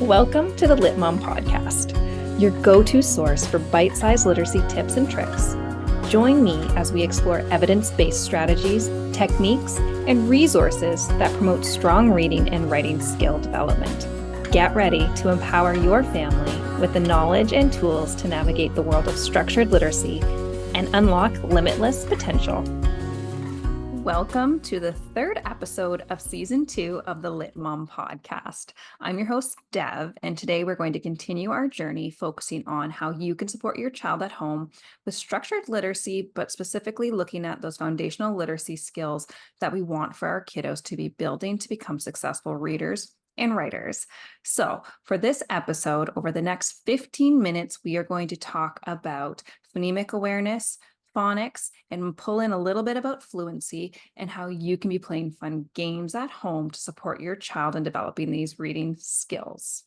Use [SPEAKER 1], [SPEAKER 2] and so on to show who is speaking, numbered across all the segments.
[SPEAKER 1] Welcome to the Lit Mom Podcast, your go-to source for bite-sized literacy tips and tricks. Join me as we explore evidence-based strategies, techniques, and resources that promote strong reading and writing skill development. Get ready to empower your family with the knowledge and tools to navigate the world of structured literacy and unlock limitless potential. Welcome to the third episode of Season 2 of the Lit Mom Podcast. I'm your host, Dev, and today we're going to continue our journey focusing on how you can support your child at home with structured literacy, but specifically looking at those foundational literacy skills that we want for our kiddos to be building to become successful readers and writers. So for this episode, over the next 15 minutes, we are going to talk about phonemic awareness, phonics, and pull in a little bit about fluency and how you can be playing fun games at home to support your child in developing these reading skills.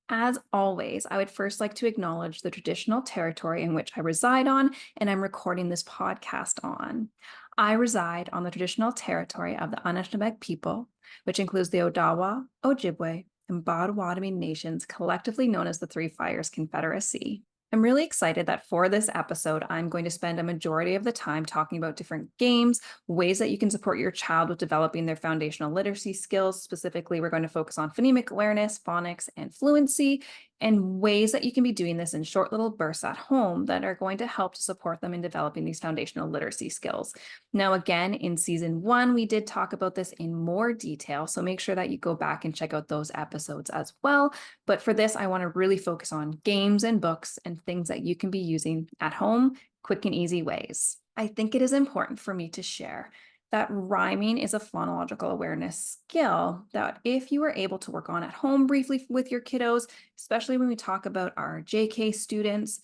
[SPEAKER 1] As always, I would first like to acknowledge the traditional territory in which I reside on and I'm recording this podcast on. I reside on the traditional territory of the Anishinaabe people, which includes the Odawa, Ojibwe, and Potawatomi nations, collectively known as the Three Fires Confederacy. I'm really excited that for this episode, I'm going to spend a majority of the time talking about different games, ways that you can support your child with developing their foundational literacy skills. Specifically, we're going to focus on phonemic awareness, phonics, and fluency, and ways that you can be doing this in short little bursts at home that are going to help to support them in developing these foundational literacy skills. Now, again, in Season 1, we did talk about this in more detail, so make sure that you go back and check out those episodes as well. But for this, I want to really focus on games and books and things that you can be using at home, quick and easy ways. I think it is important for me to share that rhyming is a phonological awareness skill that if you are able to work on at home briefly with your kiddos, especially when we talk about our JK students,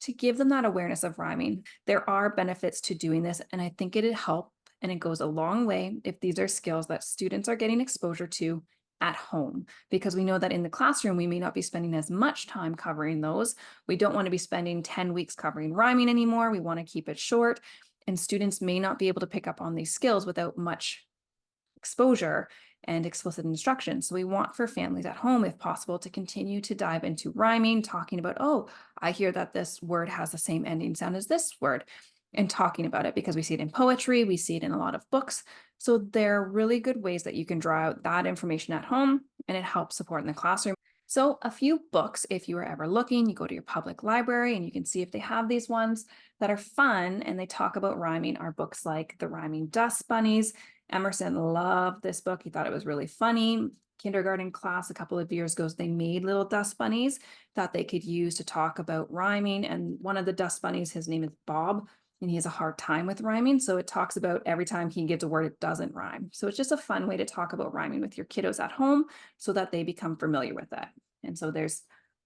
[SPEAKER 1] to give them that awareness of rhyming. There are benefits to doing this, and I think it'd help, and it goes a long way if these are skills that students are getting exposure to at home, because we know that in the classroom, we may not be spending as much time covering those. We don't want to be spending 10 weeks covering rhyming anymore. We want to keep it short. And students may not be able to pick up on these skills without much exposure and explicit instruction. So we want for families at home, if possible, to continue to dive into rhyming, talking about, oh, I hear that this word has the same ending sound as this word, and talking about it because we see it in poetry, we see it in a lot of books. So there are really good ways that you can draw out that information at home, and it helps support in the classroom. So a few books, if you are ever looking, you go to your public library and you can see if they have these ones that are fun and they talk about rhyming, are books like The Rhyming Dust Bunnies. Emerson loved this book. He thought it was really funny. Kindergarten class a couple of years ago, they made little dust bunnies that they could use to talk about rhyming. And one of the dust bunnies, his name is Bob, and he has a hard time with rhyming. So it talks about every time he gives a word, it doesn't rhyme. So it's just a fun way to talk about rhyming with your kiddos at home so that they become familiar with it. And so there's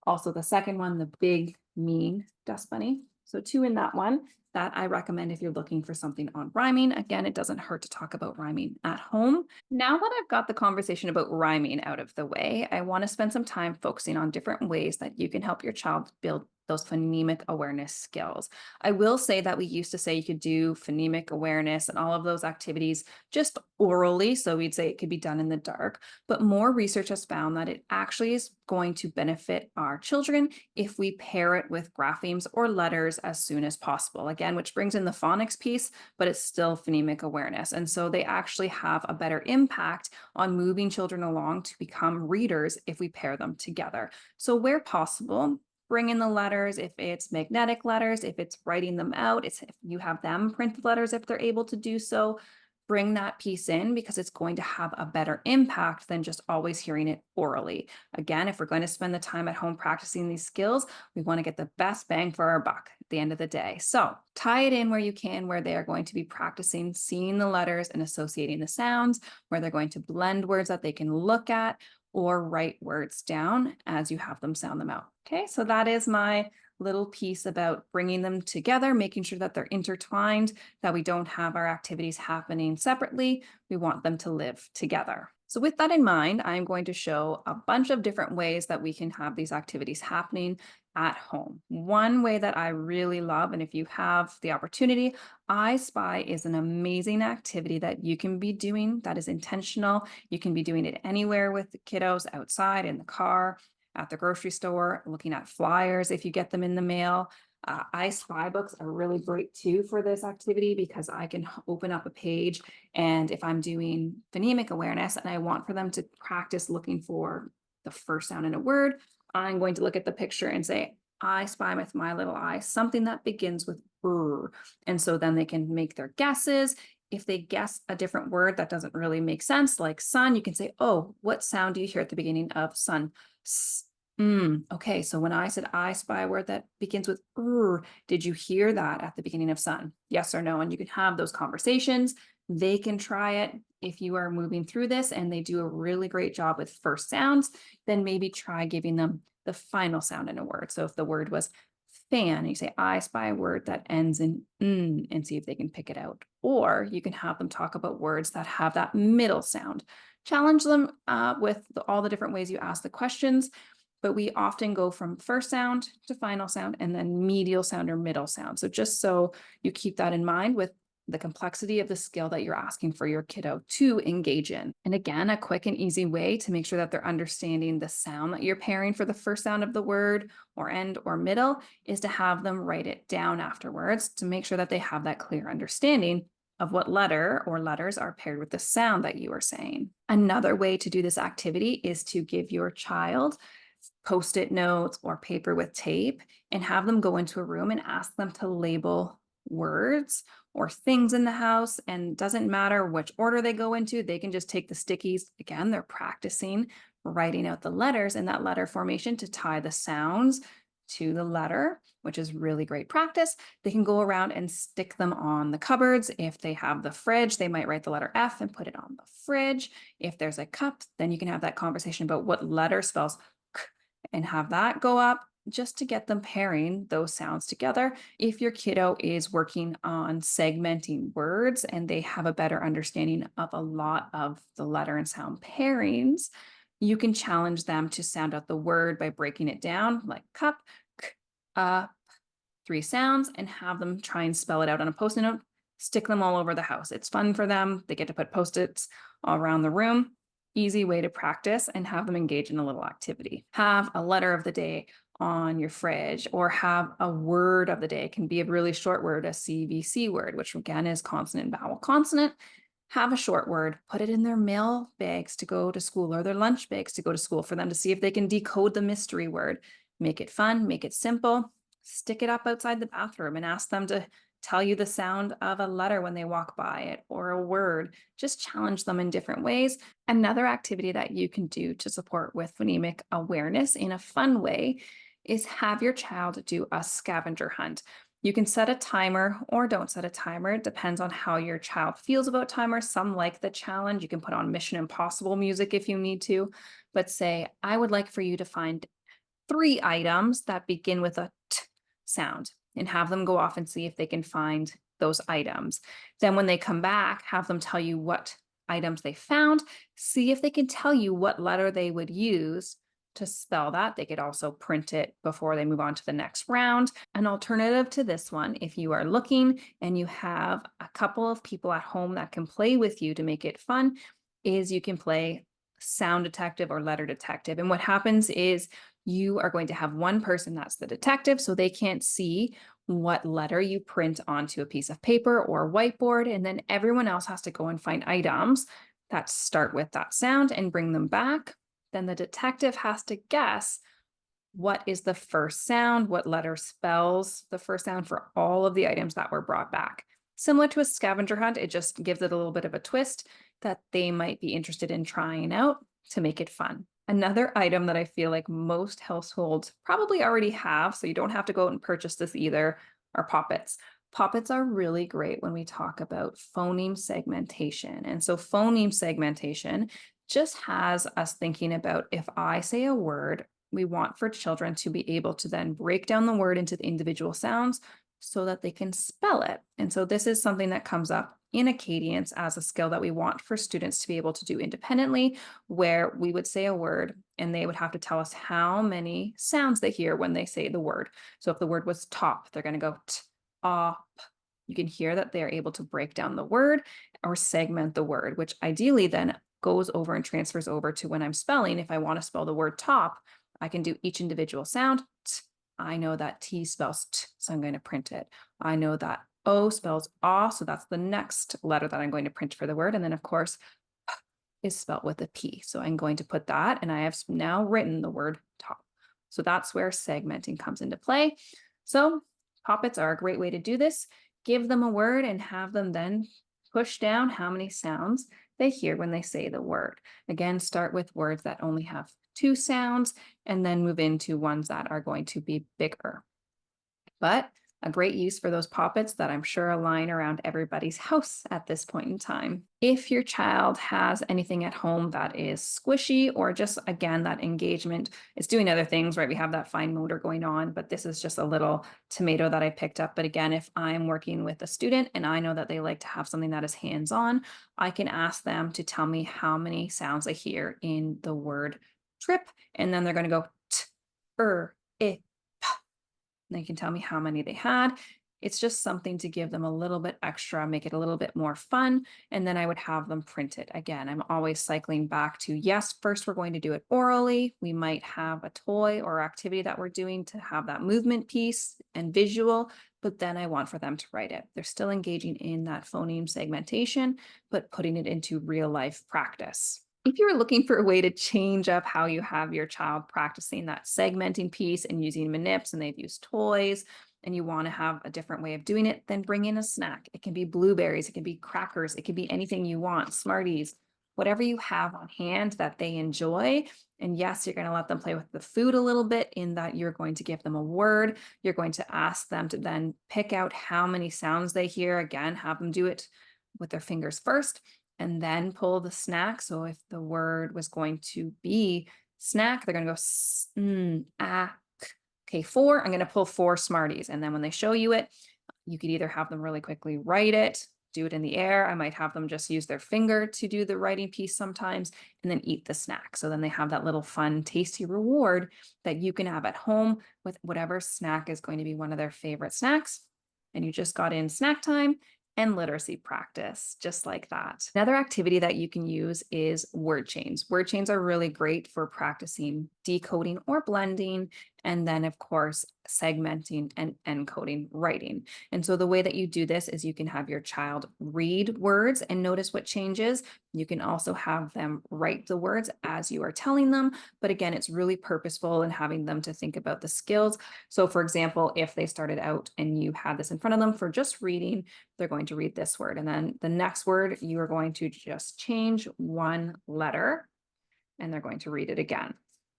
[SPEAKER 1] also the second one, the Big Mean Dust Bunny. So 2 in that one that I recommend if you're looking for something on rhyming. Again, it doesn't hurt to talk about rhyming at home. Now that I've got the conversation about rhyming out of the way, I want to spend some time focusing on different ways that you can help your child build those phonemic awareness skills. I will say that we used to say you could do phonemic awareness and all of those activities just orally. So we'd say it could be done in the dark, but more research has found that it actually is going to benefit our children if we pair it with graphemes or letters as soon as possible. Again, which brings in the phonics piece, but it's still phonemic awareness. And so they actually have a better impact on moving children along to become readers if we pair them together. So where possible, bring in the letters. If it's magnetic letters, if it's writing them out, if you have them print the letters, if they're able to do so, bring that piece in because it's going to have a better impact than just always hearing it orally. Again, if we're going to spend the time at home practicing these skills, we want to get the best bang for our buck at the end of the day. So tie it in where you can, where they are going to be practicing seeing the letters and associating the sounds, where they're going to blend words that they can look at, or write words down as you have them sound them out. Okay, so that is my little piece about bringing them together, making sure that they're intertwined, that we don't have our activities happening separately. We want them to live together. So with that in mind, I'm going to show a bunch of different ways that we can have these activities happening at home. One way that I really love, and if you have the opportunity, I Spy is an amazing activity that you can be doing that is intentional. You can be doing it anywhere with the kiddos, outside, in the car, at the grocery store, looking at flyers if you get them in the mail. I Spy books are really great too for this activity because I can open up a page, and if I'm doing phonemic awareness and I want for them to practice looking for the first sound in a word, I'm going to look at the picture and say, I spy with my little eye something that begins with and so then they can make their guesses. If they guess a different word that doesn't really make sense, like sun, you can say, oh, what sound do you hear at the beginning of sun? Okay, so when I said I spy a word that begins with did you hear that at the beginning of sun? Yes or no? And you can have those conversations. They can try it. If you are moving through this and they do a really great job with first sounds, then maybe try giving them the final sound in a word. So if the word was fan, you say, I spy a word that ends in and see if they can pick it out. Or you can have them talk about words that have that middle sound. Challenge them with all the different ways you ask the questions. But we often go from first sound to final sound and then medial sound or middle sound. So just so you keep that in mind with the complexity of the skill that you're asking for your kiddo to engage in. And again, a quick and easy way to make sure that they're understanding the sound that you're pairing for the first sound of the word or end or middle is to have them write it down afterwards to make sure that they have that clear understanding of what letter or letters are paired with the sound that you are saying. Another way to do this activity is to give your child Post-it notes or paper with tape and have them go into a room and ask them to label words or things in the house. And doesn't matter which order they go into, they can just take the stickies. Again, they're practicing writing out the letters in that letter formation to tie the sounds to the letter, which is really great practice. They can go around and stick them on the cupboards. If they have the fridge, they might write the letter F and put it on the fridge. If there's a cup, then you can have that conversation about what letter spells K and have that go up just to get them pairing those sounds together. If your kiddo is working on segmenting words and they have a better understanding of a lot of the letter and sound pairings, you can challenge them to sound out the word by breaking it down like cup, k, 3 sounds, and have them try and spell it out on a Post-it note, stick them all over the house. It's fun for them. They get to put Post-its all around the room. Easy way to practice and have them engage in a little activity. Have a letter of the day on your fridge or have a word of the day. It can be a really short word, a CVC word, which again is consonant, vowel, consonant. Have a short word, put it in their mail bags to go to school or their lunch bags to go to school for them to see if they can decode the mystery word. Make it fun, make it simple, stick it up outside the bathroom and ask them to tell you the sound of a letter when they walk by it or a word. Just challenge them in different ways. Another activity that you can do to support with phonemic awareness in a fun way is have your child do a scavenger hunt. You can set a timer or don't set a timer. It depends on how your child feels about timers. Some like the challenge. You can put on Mission Impossible music if you need to, but say, I would like for you to find 3 items that begin with a T sound and have them go off and see if they can find those items. Then when they come back, have them tell you what items they found, see if they can tell you what letter they would use to spell that. They could also print it before they move on to the next round. An alternative to this one, if you are looking and you have a couple of people at home that can play with you to make it fun, is you can play sound detective or letter detective. And what happens is you are going to have one person that's the detective, so they can't see what letter you print onto a piece of paper or whiteboard. And then everyone else has to go and find items that start with that sound and bring them back. Then the detective has to guess what is the first sound, what letter spells the first sound for all of the items that were brought back. Similar to a scavenger hunt, it just gives it a little bit of a twist that they might be interested in trying out to make it fun. Another item that I feel like most households probably already have, so you don't have to go out and purchase this either, are poppets. Poppets are really great when we talk about phoneme segmentation. And so phoneme segmentation just has us thinking about if I say a word, we want for children to be able to then break down the word into the individual sounds so that they can spell it. And so this is something that comes up in a cadence as a skill that we want for students to be able to do independently, where we would say a word and they would have to tell us how many sounds they hear when they say the word. So if the word was top, they're going to go top. You can hear that they're able to break down the word or segment the word, which ideally then goes over and transfers over to when I'm spelling. If I want to spell the word top, I can do each individual sound. I know that T spells T, so I'm going to print it. I know that O spells A, so that's the next letter that I'm going to print for the word. And then, of course, P is spelled with a P. So I'm going to put that, and I have now written the word top. So that's where segmenting comes into play. So poppets are a great way to do this. Give them a word and have them then push down how many sounds they hear when they say the word. Again, start with words that only have 2 sounds and then move into ones that are going to be bigger. But a great use for those poppets that I'm sure align around everybody's house at this point in time. If your child has anything at home that is squishy, or just, again, that engagement is doing other things, right? We have that fine motor going on, but this is just a little tomato that I picked up. But again, if I'm working with a student and I know that they like to have something that is hands-on, I can ask them to tell me how many sounds they hear in the word trip. And then they're going to go t, it. They can tell me how many they had. It's just something to give them a little bit extra, make it a little bit more fun. And then I would have them print it. Again, I'm always cycling back to, yes, first we're going to do it orally. We might have a toy or activity that we're doing to have that movement piece and visual, but then I want for them to write it. They're still engaging in that phoneme segmentation, but putting it into real life practice. If you're looking for a way to change up how you have your child practicing that segmenting piece and using manips, and they've used toys, and you want to have a different way of doing it, then bring in a snack. It can be blueberries, it can be crackers, it can be anything you want, Smarties, whatever you have on hand that they enjoy. And yes, you're going to let them play with the food a little bit, in that you're going to give them a word. You're going to ask them to then pick out how many sounds they hear. Again, have them do it with their fingers first, and then pull the snack. So if the word was going to be snack, they're going to go okay, 4. I'm going to pull 4 Smarties. And then when they show you it, you could either have them really quickly write it, do it in the air. I might have them just use their finger to do the writing piece sometimes, and then eat the snack. So then they have that little fun, tasty reward that you can have at home with whatever snack is going to be one of their favorite snacks. And you just got in snack time and literacy practice, just like that. Another activity that you can use is word chains. Word chains are really great for practicing decoding or blending, and then, of course, segmenting and encoding writing. And so the way that you do this is you can have your child read words and notice what changes. You can also have them write the words as you are telling them. But again, it's really purposeful in having them to think about the skills. So for example, if they started out and you had this in front of them for just reading, they're going to read this word. And then the next word, you are going to just change one letter and they're going to read it again.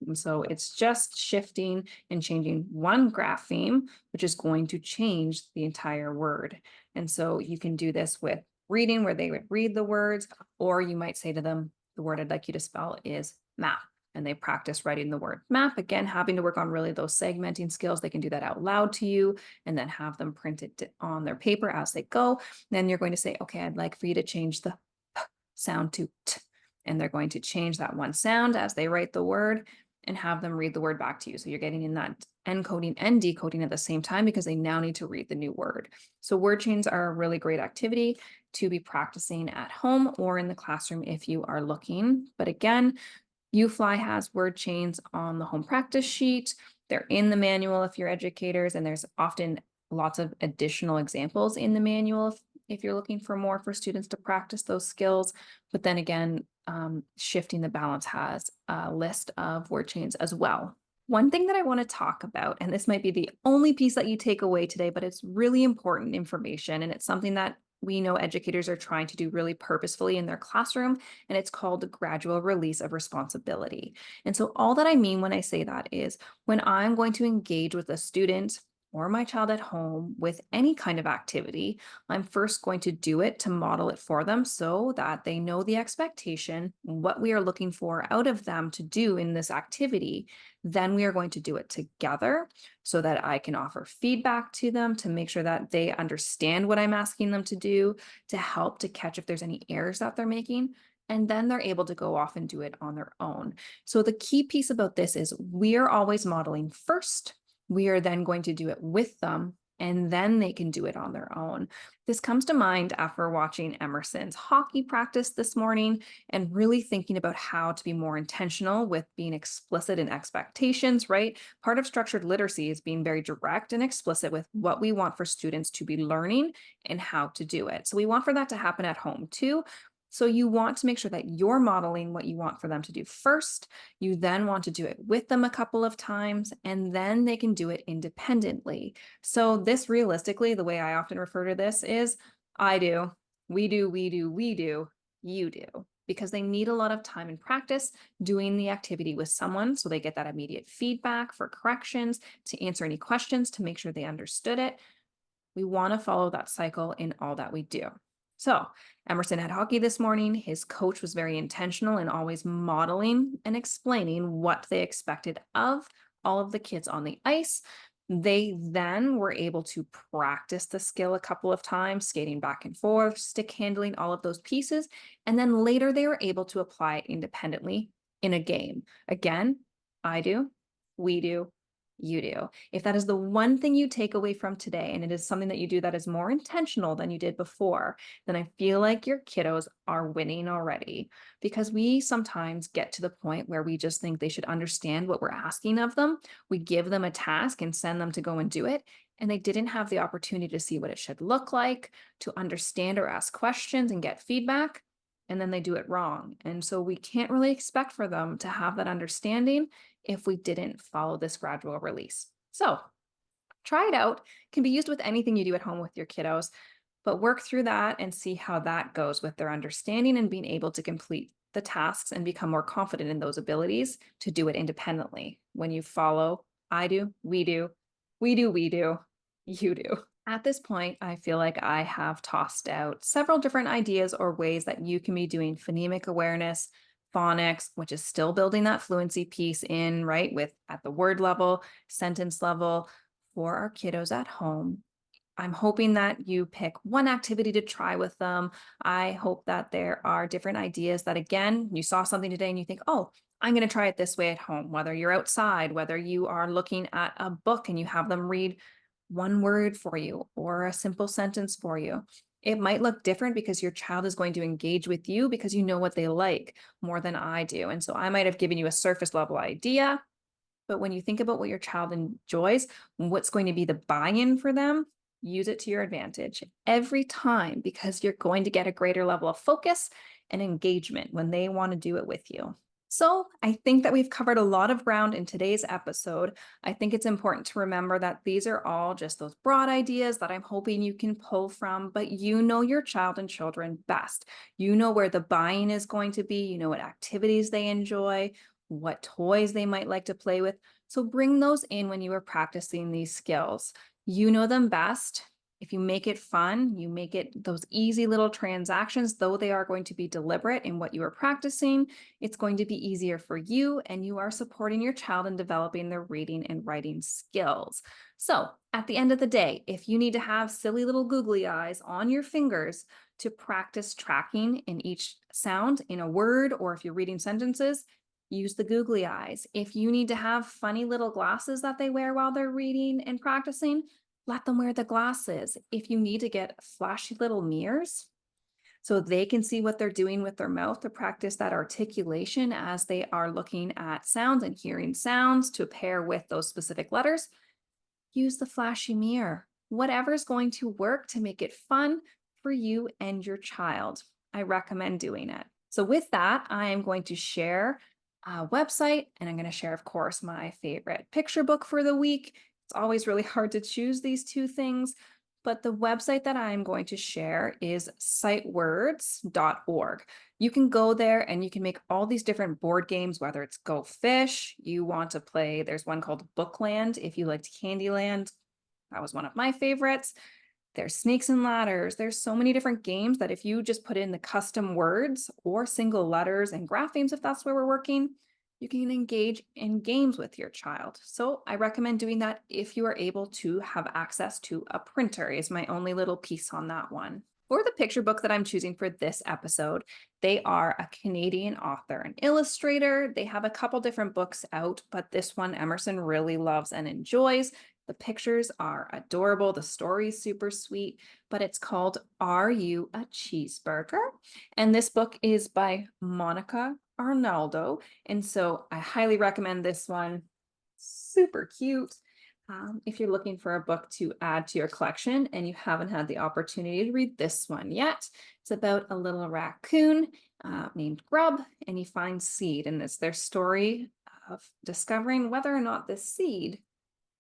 [SPEAKER 1] And so it's just shifting and changing one grapheme, which is going to change the entire word. And so you can do this with reading, where they would read the words, or you might say to them, the word I'd like you to spell is map. And they practice writing the word map. Again, having to work on really those segmenting skills. They can do that out loud to you and then have them print it on their paper as they go. Then you're going to say, okay, I'd like for you to change the p sound to t. And they're going to change that one sound as they write the word and have them read the word back to you. So you're getting in that encoding and decoding at the same time, because they now need to read the new word. So word chains are a really great activity to be practicing at home or in the classroom if you are looking. But again, UFly has word chains on the home practice sheet. They're in the manual if you're educators, and there's often lots of additional examples in the manual if you're looking for more for students to practice those skills. But then again, Shifting the Balance has a list of word chains as well. One thing that I want to talk about, and this might be the only piece that you take away today, but it's really important information, and it's something that we know educators are trying to do really purposefully in their classroom, and it's called the gradual release of responsibility. And so all that I mean when I say that is, when I'm going to engage with a student or my child at home with any kind of activity, I'm first going to do it to model it for them so that they know the expectation, what we are looking for out of them to do in this activity. Then we are going to do it together so that I can offer feedback to them to make sure that they understand what I'm asking them to do, to help to catch if there's any errors that they're making. And then they're able to go off and do it on their own. So the key piece about this is we are always modeling first. We are then going to do it with them, and then they can do it on their own. This comes to mind after watching Emerson's hockey practice this morning and really thinking about how to be more intentional with being explicit in expectations, right? Part of structured literacy is being very direct and explicit with what we want for students to be learning and how to do it. So we want for that to happen at home too. So you want to make sure that you're modeling what you want for them to do first. You then want to do it with them a couple of times, and then they can do it independently. So this realistically, the way I often refer to this is I do, we do, we do, we do, you do, because they need a lot of time and practice doing the activity with someone so they get that immediate feedback for corrections, to answer any questions, to make sure they understood it. We want to follow that cycle in all that we do. So Emerson had hockey this morning. His coach was very intentional in always modeling and explaining what they expected of all of the kids on the ice. They then were able to practice the skill a couple of times, skating back and forth, stick handling, all of those pieces. And then later they were able to apply it independently in a game. Again, I do, we do, you do. If that is the one thing you take away from today, and it is something that you do that is more intentional than you did before, then I feel like your kiddos are winning already, because we sometimes get to the point where we just think they should understand what we're asking of them. We give them a task and send them to go and do it, and they didn't have the opportunity to see what it should look like, to understand or ask questions and get feedback, and then they do it wrong. And so we can't really expect for them to have that understanding if we didn't follow this gradual release. So try it out. It can be used with anything you do at home with your kiddos, but work through that and see how that goes with their understanding and being able to complete the tasks and become more confident in those abilities to do it independently. When you follow, I do, we do, we do, we do, you do. At this point, I feel like I have tossed out several different ideas or ways that you can be doing phonemic awareness, phonics, which is still building that fluency piece in, right, with at the word level, sentence level for our kiddos at home. I'm hoping that you pick one activity to try with them. I hope that there are different ideas that, again, you saw something today and you think, oh, I'm going to try it this way at home, whether you're outside, whether you are looking at a book and you have them read one word for you or a simple sentence for you. It might look different because your child is going to engage with you because you know what they like more than I do. And so I might have given you a surface level idea, but when you think about what your child enjoys, what's going to be the buy-in for them, use it to your advantage every time, because you're going to get a greater level of focus and engagement when they want to do it with you. So I think that we've covered a lot of ground in today's episode. I think it's important to remember that these are all just those broad ideas that I'm hoping you can pull from, but you know your child and children best. You know where the buy-in is going to be, you know what activities they enjoy, what toys they might like to play with. So bring those in when you are practicing these skills. You know them best. If you make it fun, you make it those easy little transactions, though they are going to be deliberate in what you are practicing, it's going to be easier for you, and you are supporting your child in developing their reading and writing skills. So at the end of the day, if you need to have silly little googly eyes on your fingers to practice tracking in each sound in a word, or if you're reading sentences, use the googly eyes. If you need to have funny little glasses that they wear while they're reading and practicing, let them wear the glasses. If you need to get flashy little mirrors so they can see what they're doing with their mouth to practice that articulation as they are looking at sounds and hearing sounds to pair with those specific letters, use the flashy mirror. Whatever's going to work to make it fun for you and your child. I recommend doing it. So with that, I am going to share a website, and I'm going to share, of course, my favorite picture book for the week. It's always really hard to choose these two things, but the website that I'm going to share is citewords.org. You can go there and you can make all these different board games, whether it's Go Fish, you want to play, there's one called Bookland if you liked Candyland. That was one of my favorites. There's snakes and ladders. There's so many different games that if you just put in the custom words or single letters and graphemes, if that's where we're working, you can engage in games with your child. So I recommend doing that if you are able to have access to a printer, is my only little piece on that one. For the picture book that I'm choosing for this episode, they are a Canadian author and illustrator. They have a couple different books out, but this one Emerson really loves and enjoys. The pictures are adorable. The story is super sweet, but it's called Are You a Cheeseburger? And this book is by Monica Arnaldo. And so I highly recommend this one. Super cute. If you're looking for a book to add to your collection and you haven't had the opportunity to read this one yet, it's about a little raccoon named Grub, and he finds seed, and it's their story of discovering whether or not this seed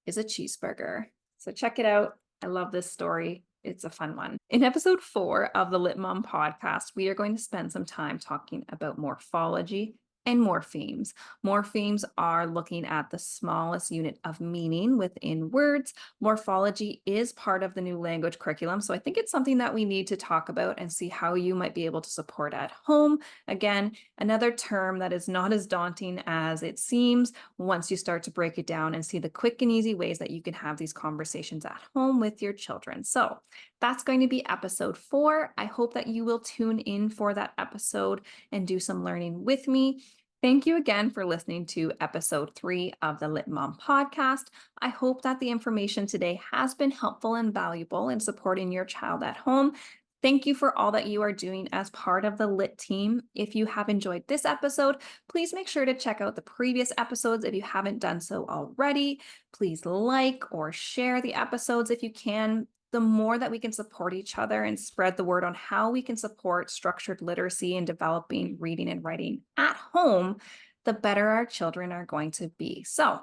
[SPEAKER 1] is a cheeseburger. So check it out. I love this story. It's a fun one. In episode 4 of the Lit Mom podcast, we are going to spend some time talking about morphology and morphemes. Morphemes are looking at the smallest unit of meaning within words. Morphology is part of the new language curriculum, so I think it's something that we need to talk about and see how you might be able to support at home. Again, another term that is not as daunting as it seems once you start to break it down and see the quick and easy ways that you can have these conversations at home with your children. So that's going to be episode 4. I hope that you will tune in for that episode and do some learning with me. Thank you again for listening to episode 3 of the Lit Mom podcast. I hope that the information today has been helpful and valuable in supporting your child at home. Thank you for all that you are doing as part of the Lit team. If you have enjoyed this episode, please make sure to check out the previous episodes if you haven't done so already. Please like or share the episodes if you can. The more that we can support each other and spread the word on how we can support structured literacy and developing reading and writing at home, the better our children are going to be. So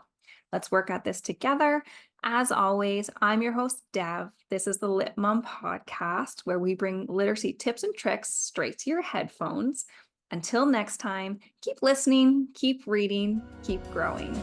[SPEAKER 1] let's work at this together. As always, I'm your host, Dev. This is the Lit Mom podcast, where we bring literacy tips and tricks straight to your headphones. Until next time, keep listening, keep reading, keep growing.